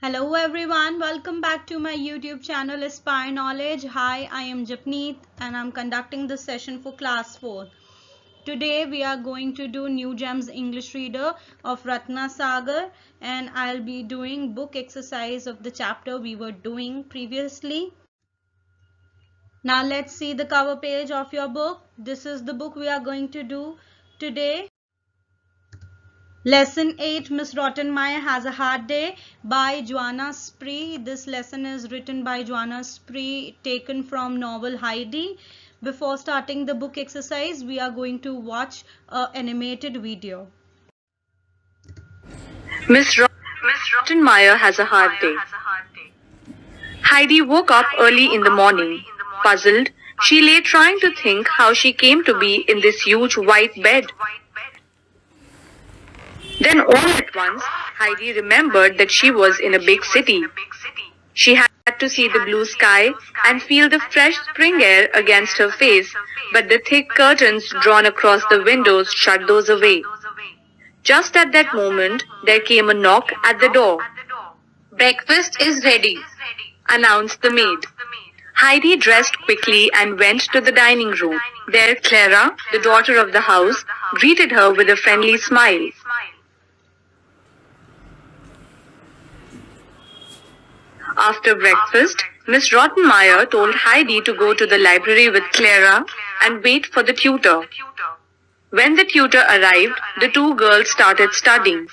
Hello everyone, welcome back to my YouTube channel Aspire Knowledge. Hi, I am Japneet and I'm conducting this session for class 4. Today we are going to do New Gems English Reader of Ratna Sagar and I'll be doing book exercise of the chapter we were doing previously. Now let's see the cover page of your book. This is the book we are going to do today. Lesson 8, Miss Rottenmeier Has a Hard Day by Joanna Spree. This lesson is written by Joanna Spree, taken from novel Heidi. Before starting the book exercise, we are going to watch an animated video. Miss Rottenmeier Has a Hard Day. Heidi woke up early in the morning. Puzzled, she lay trying to think how she came to be in this huge white bed. Then all at once, Heidi remembered that she was in a big city. She had to see the blue sky and feel the fresh spring air against her face, but the thick curtains drawn across the windows shut those away. Just at that moment, there came a knock at the door. "Breakfast is ready," announced the maid. Heidi dressed quickly and went to the dining room. There, Clara, the daughter of the house, greeted her with a friendly smile. After breakfast, Miss Rottenmeier told Heidi to go to the library with Clara and wait for the tutor. When the tutor arrived, the two girls started studying.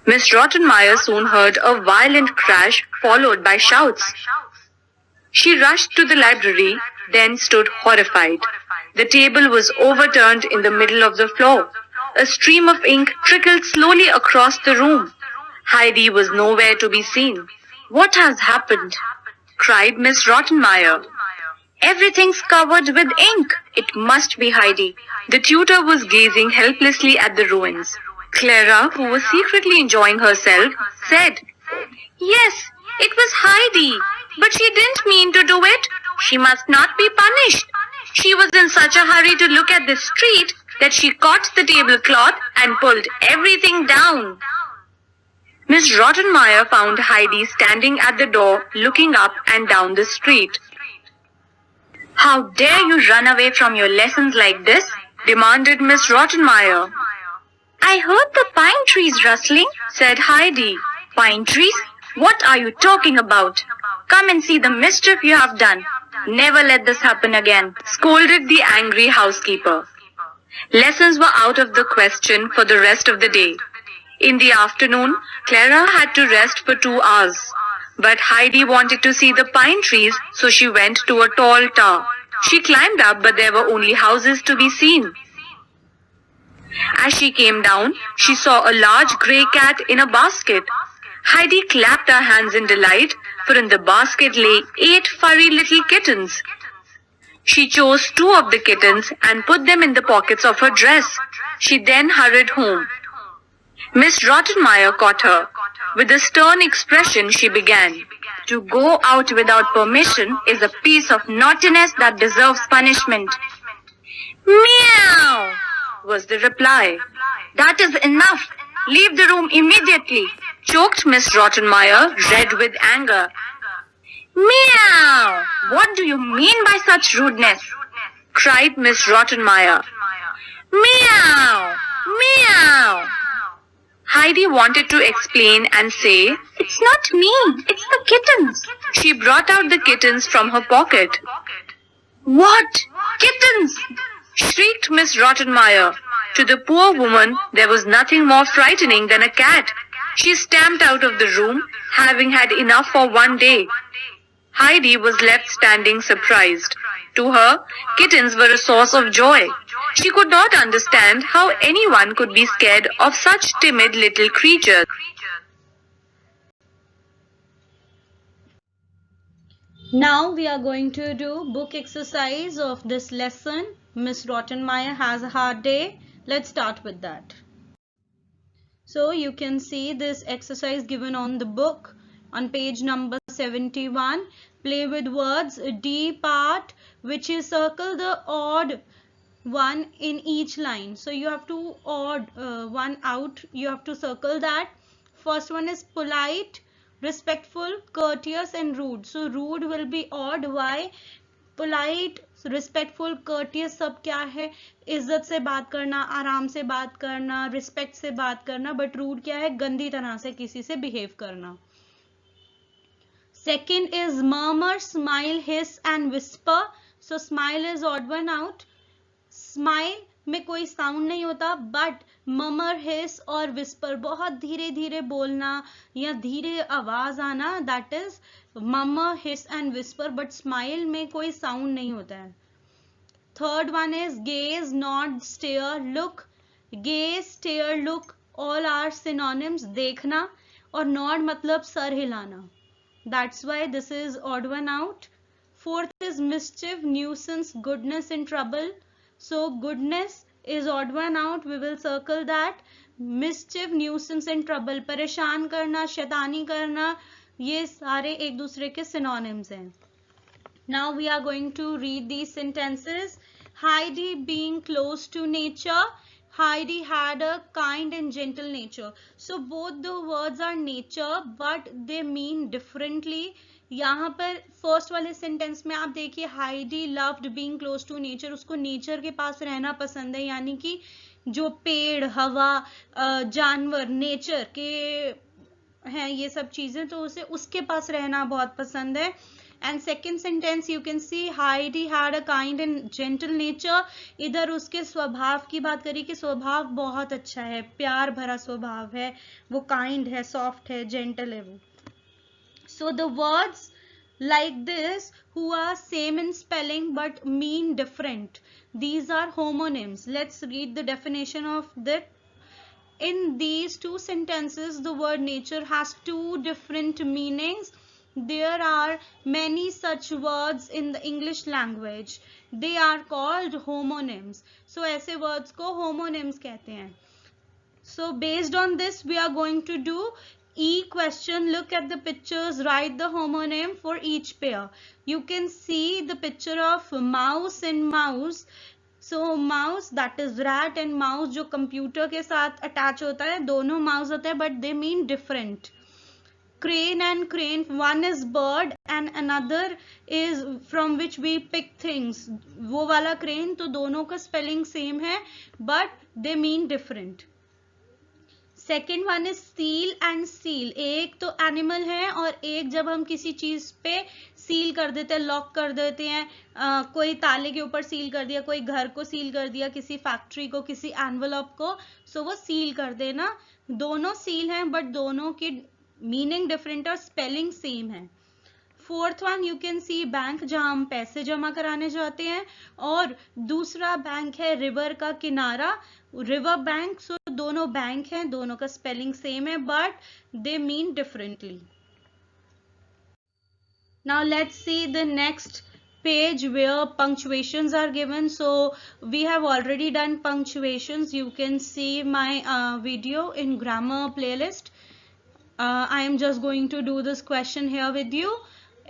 Miss Rottenmeier soon heard a violent crash followed by shouts. She rushed to the library, then stood horrified. The table was overturned in the middle of the floor. A stream of ink trickled slowly across the room. Heidi was nowhere to be seen. "What has happened?" cried Miss Rottenmeier. "Everything's covered with ink. It must be Heidi." The tutor was gazing helplessly at the ruins. Clara, who was secretly enjoying herself, said, "Yes, it was Heidi, but she didn't mean to do it. She must not be punished. She was in such a hurry to look at the street that she caught the tablecloth and pulled everything down." Miss Rottenmeier found Heidi standing at the door, looking up and down the street. "How dare you run away from your lessons like this?" demanded Miss Rottenmeier. "I heard the pine trees rustling," said Heidi. "Pine trees? What are you talking about? Come and see the mischief you have done. Never let this happen again," scolded the angry housekeeper. Lessons were out of the question for the rest of the day. In the afternoon, Clara had to rest for 2 hours. But Heidi wanted to see the pine trees, so she went to a tall tower. She climbed up, but there were only houses to be seen. As she came down, she saw a large grey cat in a basket. Heidi clapped her hands in delight, for in the basket lay 8 furry little kittens. She chose 2 of the kittens and put them in the pockets of her dress. She then hurried home. Miss Rottenmeier caught her. With a stern expression, she began, "To go out without permission is a piece of naughtiness that deserves punishment." "Meow," was the reply. "That is enough. Leave the room immediately," choked Miss Rottenmeier, red with anger. "Meow! What do you mean by such rudeness?" cried Miss Rottenmeier. "Meow! Meow!" Heidi wanted to explain and say, "It's not me, it's the kittens." She brought out the kittens from her pocket. "What? Kittens?" shrieked Miss Rottenmeier. To the poor woman, there was nothing more frightening than a cat. She stamped out of the room, having had enough for one day. Heidi was left standing surprised. To her, kittens were a source of joy. She could not understand how anyone could be scared of such timid little creatures. Now we are going to do book exercise of this lesson. Miss Rottenmeier Has a Hard Day. Let's start with that. So you can see this exercise given on the book on page number 71. Play with words. D part, which is circle the odd one in each line. So you have to odd one out. You have to circle that. First one is polite, respectful, courteous and rude. So rude will be odd. Why? Polite, respectful, courteous सब क्या है? इज्जत से बात करना, आराम से बात करना, रिस्पेक्ट से बात करना. बट रूड क्या है? गंदी तरह से किसी से बिहेव करना. Second is murmur, smile, hiss and whisper. So smile is odd one out. Smile में कोई साउंड नहीं होता, बट ममर, हिस और विस्पर, बहुत धीरे धीरे बोलना या धीरे आवाज आना, that is murmur, hiss and whisper. But smile में कोई साउंड नहीं होता है. Third one is gaze, nod, stare, look. Gaze, stare, look all are synonyms. देखना और नॉड मतलब सर हिलाना. That's why this is odd one out. Fourth is mischief, nuisance, goodness in trouble. So goodness is odd one out. We will circle that. Mischief, nuisance and trouble. परेशान करना, शैतानी करना, ये सारे एक दूसरे के synonyms हैं. Now we are going to read these sentences. Heidi being close to nature. Heidi had a kind and gentle nature. So both the words are nature, but they mean differently. यहाँ पर first वाले sentence में आप देखिए, Heidi loved being close to nature. उसको nature के पास रहना पसंद है, यानी कि जो पेड़, हवा, जानवर नेचर के हैं ये सब चीजें, तो उसे उसके पास रहना बहुत पसंद है. And second sentence you can C Heidi had a kind and gentle nature. इधर उसके स्वभाव की बात करी कि स्वभाव बहुत अच्छा है, प्यार भरा स्वभाव है, वो काइंड है, सॉफ्ट है, जेंटल है वो. So the words like this who are same in spelling but mean different, these are homonyms. Let's read the definition of that. In these two sentences, the word nature has two different meanings. There are many such words in the English language. They are called homonyms. So ऐसे words को homonyms कहते हैं. So based on this, we are going to do E question. Look at the pictures, write the homonym for each pair. You can see the picture of mouse and mouse. So mouse, that is rat, and mouse जो computer के साथ attach होता है, दोनों mouse होते हैं, but they mean different. Crane and crane, one is bird and another is from which we pick things. वो वाला crane, तो दोनों का spelling same है, but they mean different. Second one is seal and seal. एक तो animal है और एक जब हम किसी चीज पे सील कर देते हैं, लॉक कर देते हैं, कोई ताले के ऊपर सील कर दिया, कोई घर को सील कर दिया, किसी फैक्ट्री को, किसी एनवेलप को, सो वो सील कर देना. दोनों सील हैं बट दोनों की मीनिंग डिफरेंट और स्पेलिंग सेम है. Fourth one you can C bank, जहां हम पैसे जमा कराने जाते हैं, और दूसरा बैंक है रिवर का किनारा, रिवर बैंक. सो दोनों बैंक हैं, दोनों का स्पेलिंग सेम है but they mean differently. Now let's see the next page where punctuations are given. So we have already done punctuations. You can see my video in grammar playlist. I am just going to do this question here with you.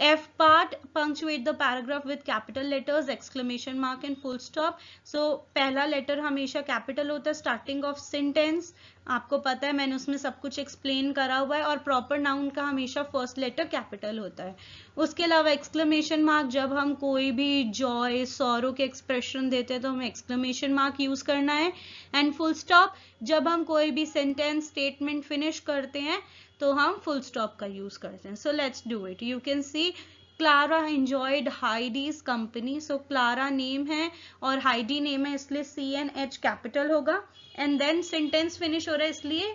F part, punctuate the paragraph with capital letters, exclamation mark and full stop. So पहला letter हमेशा capital होता है, starting of sentence, आपको पता है, मैंने उसमें सब कुछ एक्सप्लेन करा हुआ है. और प्रॉपर नाउन का हमेशा फर्स्ट लेटर कैपिटल होता है. उसके अलावा एक्सक्लेमेशन मार्क, जब हम कोई भी जॉय, सॉरो के एक्सप्रेशन देते हैं तो हमें एक्सक्लेमेशन मार्क यूज करना है. एंड फुल स्टॉप, जब हम कोई भी सेंटेंस, स्टेटमेंट फिनिश करते हैं तो हम फुल स्टॉप का यूज करते हैं. So let's do it. You can see Clara enjoyed Heidi's company. So Clara name है और हाइडी नेम है, इसलिए CNH कैपिटल होगा. एंड देन सेंटेंस फिनिश हो रहा है इसलिए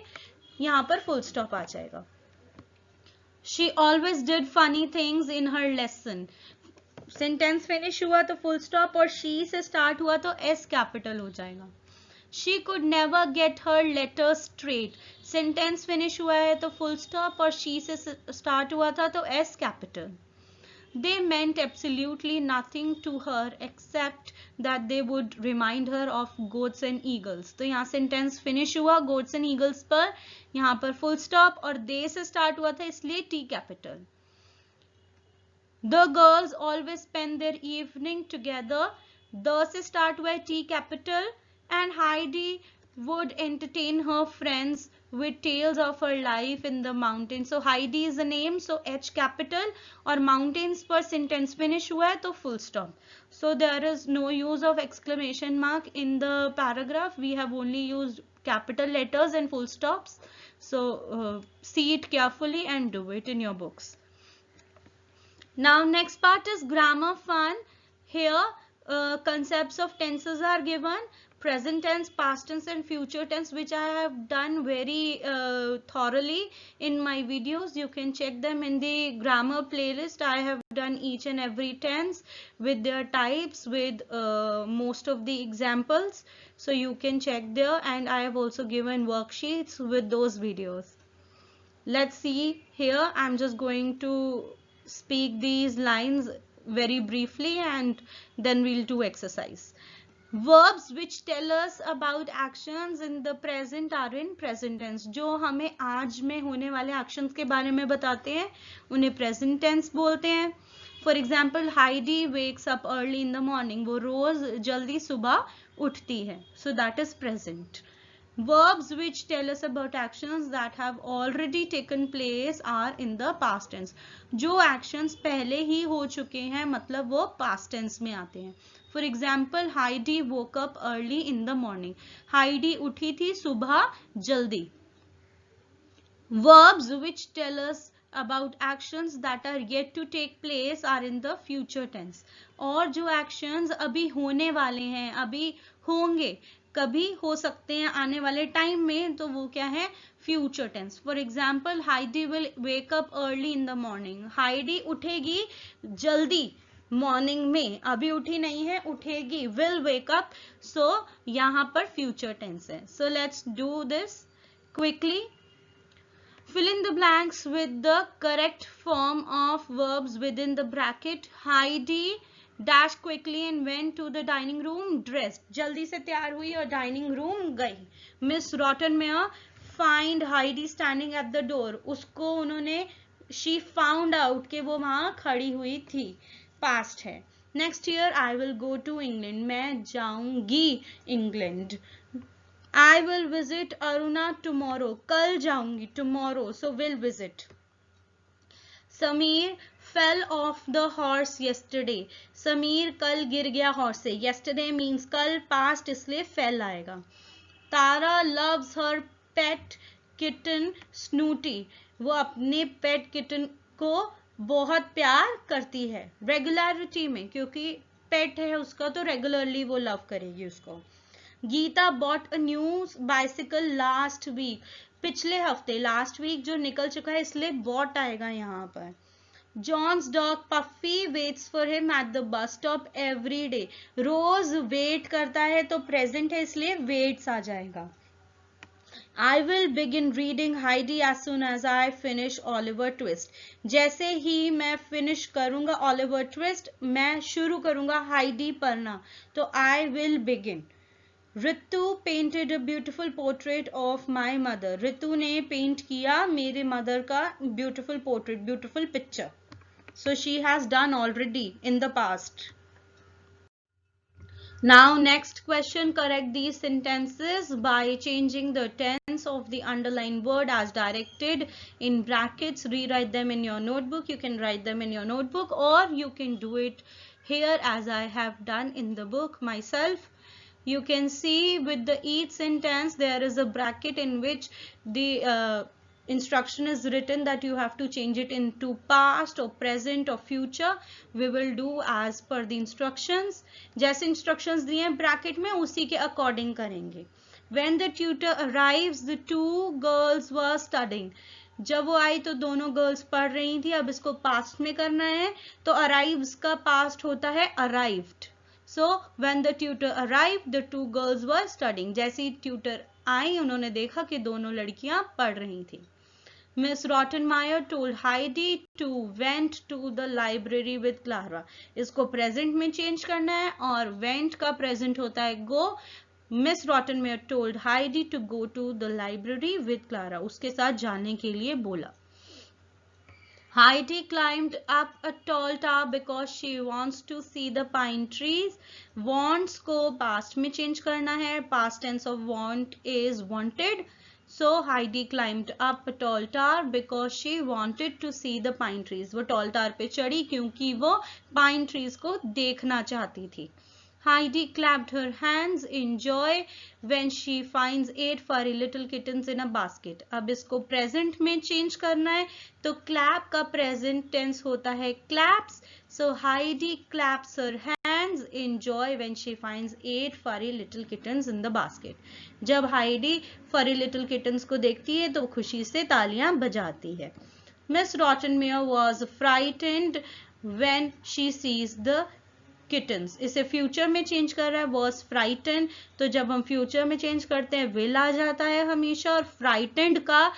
यहाँ पर फुल स्टॉप आ जाएगा. She always did funny things in her lesson. Sentence finish हुआ तो फुल स्टॉप, और शी से स्टार्ट हुआ तो S कैपिटल हो जाएगा. She could never get her letter straight. Sentence finish हुआ है तो फुल स्टॉप, और शी से स्टार्ट हुआ था तो S capital. They meant absolutely nothing to her except that they would remind her of goats and eagles. तो यहाँ सेंटेंस फिनिश हुआ goats and eagles पर, यहाँ पर फुल स्टॉप, और they से स्टार्ट हुआ था इसलिए T capital. The girls always spend their evening together. The से स्टार्ट हुआ है T capital. And Heidi would entertain her friends with tales of her life in the mountains. So Heidi is the name, so H capital, और mountains पर sentence finish हुआ है तो full stop. So there is no use of exclamation mark in the paragraph. We have only used capital letters and full stops. So see it carefully and do it in your books. Now next part is grammar fun. Here concepts of tenses are given, present tense, past tense and future tense, which I have done very thoroughly in my videos. You can check them in the grammar playlist. I have done each and every tense with their types, with most of the examples, so you can check there, and I have also given worksheets with those videos. Let's see here. I'm just going to speak these lines very briefly and then we'll do exercise. Verbs which tell us about actions in the present are in present tense. जो हमें आज में होने वाले actions के बारे में बताते हैं उन्हें present tense बोलते हैं. For example, Heidi wakes up early in the morning. वो रोज जल्दी सुबह उठती है. So that is present. Verbs which tell us about actions that have already taken place are in the past tense. जो actions पहले ही हो चुके हैं मतलब वो past tense में आते हैं. For example, Heidi woke up early in the morning. Heidi उठी थी सुबह जल्दी. Verbs which tell us about actions that are yet to take place are in the future tense. और जो actions अभी होने वाले हैं, अभी होंगे, कभी हो सकते हैं आने वाले टाइम में, तो वो क्या है, future tense. For example, Heidi will wake up early in the morning. Heidi उठेगी जल्दी मॉर्निंग में, अभी उठी नहीं है, उठेगी. विल वेक अप, सो यहाँ पर फ्यूचर टेंस है. सो let's do this quickly. Fill in the blanks with the correct form of verbs within the bracket. Heidi dash quickly and went to the dining room dressed. जल्दी से तैयार हुई और dining room गई. Miss Rottenmeier find Heidi standing at the door. उसको उन्होंने she found out कि वो वहाँ खड़ी हुई थी. Past है. Next year I will go to England. मैं जाऊंगी England. I will visit Aruna tomorrow. कल जाऊंगी, tomorrow, so will visit. Sameer fell off the horse yesterday. Sameer कल गिर गया हॉर्स से. yesterday means कल, past इसलिए fell आएगा. तारा loves her pet kitten Snooty. वो अपने pet kitten को बहुत प्यार करती है. regularity में, क्योंकि pet है उसका तो regularly वो love करेगी उसको. Gita bought a new bicycle last week. पिछले हफ्ते, लास्ट वीक जो निकल चुका है इसलिए bought आएगा यहाँ पर. John's dog Puffy waits for him at the bus stop every day. Rose wait करता है तो प्रेजेंट है इसलिए waits आ जाएगा. I will begin reading Heidi as soon as I finish Oliver Twist. जैसे ही मैं फिनिश करूंगा Oliver Twist, मैं शुरू करूंगा Heidi पढ़ना, तो I will begin. Ritu painted a beautiful portrait of my mother. Ritu ने पेंट किया मेरे मदर का beautiful portrait, beautiful picture. So she has done already in the past. Now next question, correct these sentences by changing the tense of the underlined word as directed in brackets. Rewrite them in your notebook. You can write them in your notebook or you can do it here as I have done in the book myself. You can see with the each sentence there is a bracket in which the instruction is written that you have to change it into past or present or future. We will do as per the instructions. जैसे instructions दिए हैं bracket में उसी के according करेंगे. When the tutor arrives, the two girls were studying. जब वो आई तो दोनों गर्ल्स पढ़ रही थी. अब इसको past में करना है तो arrives का past होता है arrived. So when the tutor arrived, the two girls were studying. जैसी tutor आई उन्होंने देखा कि दोनों लड़कियां पढ़ रही थी. Miss Rottenmeier told Heidi to went to the library with Clara. इसको present में change करना है और went का present होता है go. Miss Rottenmeier told Heidi to go to the library with Clara. उसके साथ जाने के लिए बोला. Heidi climbed up a tall tower because she wants to see the pine trees. Wants को past में change करना है. Past tense of want is wanted. So Heidi climbed up a tall tower because she wanted to see the pine trees. वो tall tower पे चढ़ी क्योंकि वो pine trees को देखना चाहती थी. Heidi clapped her hands in joy when she finds 8 furry little kittens in a basket. अब इसको present में change करना है तो clap का present tense होता है claps. So Heidi claps her hands in joy when she finds 8 furry little kittens in the basket. जब Heidi furry little kittens को देखती है तो खुशी से तालियां बजाती है. Miss Rottenmeier was frightened when she sees the kittens. इसे फ्यूचर में चेंज कर रहा है was frightened. तो जब हम फ्यूचर में चेंज करते हैं will आ जाता है हमेशा और frightened का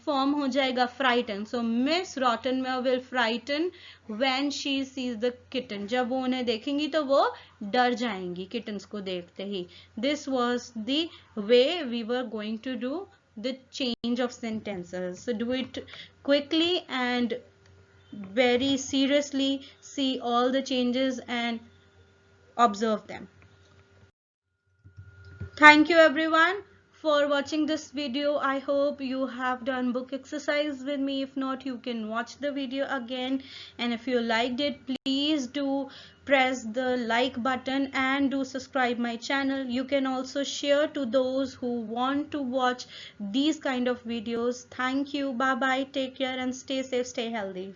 फॉर्म हो जाएगा frightened. So Miss Rottenmeier will frighten when she sees the kitten. जब वो उन्हें देखेंगी तो वो डर जाएंगी किटन्स को देखते ही. This was the way we were going to do the change of sentences. So do it quickly and very seriously, see all the changes and observe them. Thank you everyone for watching this video. I hope you have done book exercise with me. If not, you can watch the video again, and if you liked it, please do press the like button and do subscribe my channel. You can also share to those who want to watch these kind of videos. Thank you. Bye bye. Take care and stay safe, stay healthy.